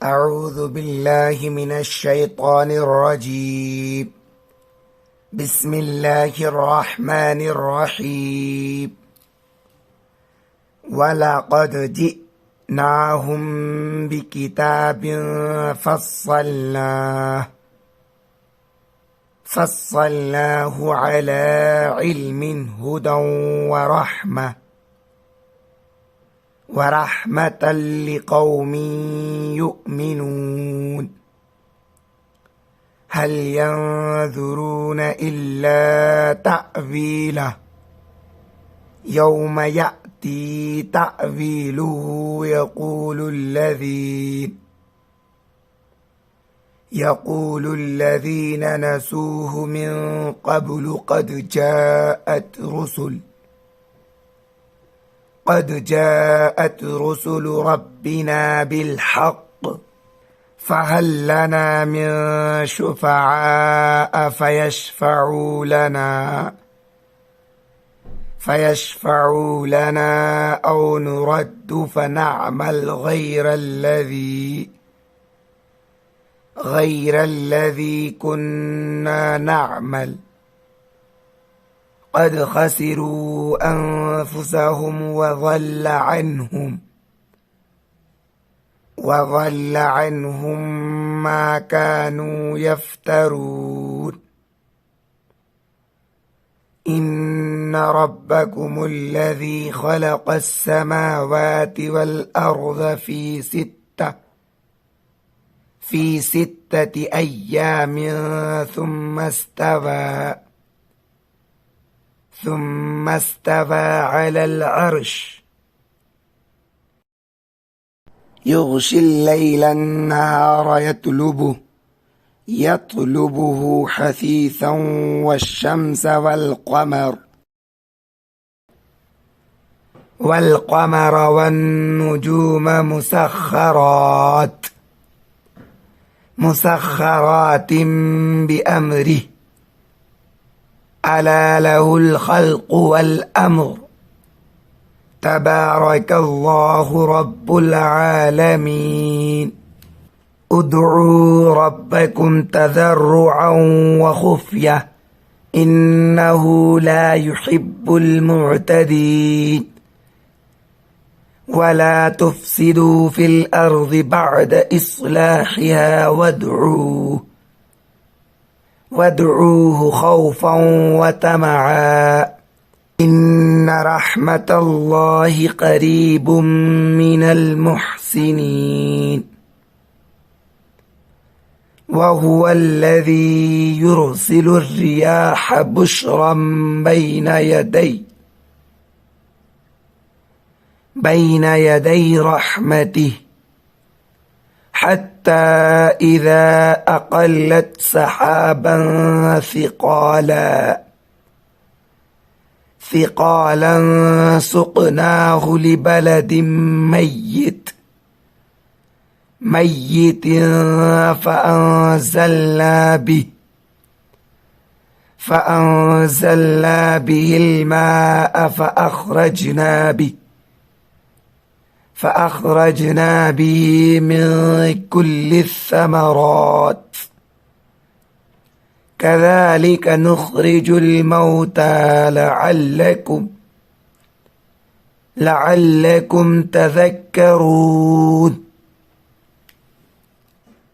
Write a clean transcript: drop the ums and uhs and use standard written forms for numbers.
أعوذ بالله من الشيطان الرجيم. بسم الله الرحمن الرحيم. ولقد جئناهم بكتاب فصلناه على علم هدى ورحمة لقوم يؤمنون. هل ينظرون إلا تأويله يوم يأتي تأويله يقول الذين نسوه من قبل قد جاءت رسل ربنا بالحق فهل لنا من شفعاء فيشفعوا لنا أو نرد فنعمل غير الذي كنا نعمل قد خسروا أنفسهم وضل عنهم ما كانوا يفترون. إن ربكم الذي خلق السماوات والأرض في ستة أيام ثم استوى على العرش يغشي الليل النهار يطلبه حثيثا والشمس والقمر والنجوم مسخرات بأمره ألا له الخلق والأمر تبارك الله رب العالمين. ادعوا ربكم تضرعا وخفية إنه لا يحب المعتدين. ولا تفسدوا في الأرض بعد إصلاحها وادعوه خوفا وطمعا إن رحمة الله قريب من المحسنين. وهو الذي يرسل الرياح بشرا بين يدي رحمته حتى إذا أقلت سحابا ثقالا سقناه لبلد ميت فأنزلنا به الماء فأخرجنا به من كل الثمرات كذلك نخرج الموتى لعلكم تذكرون.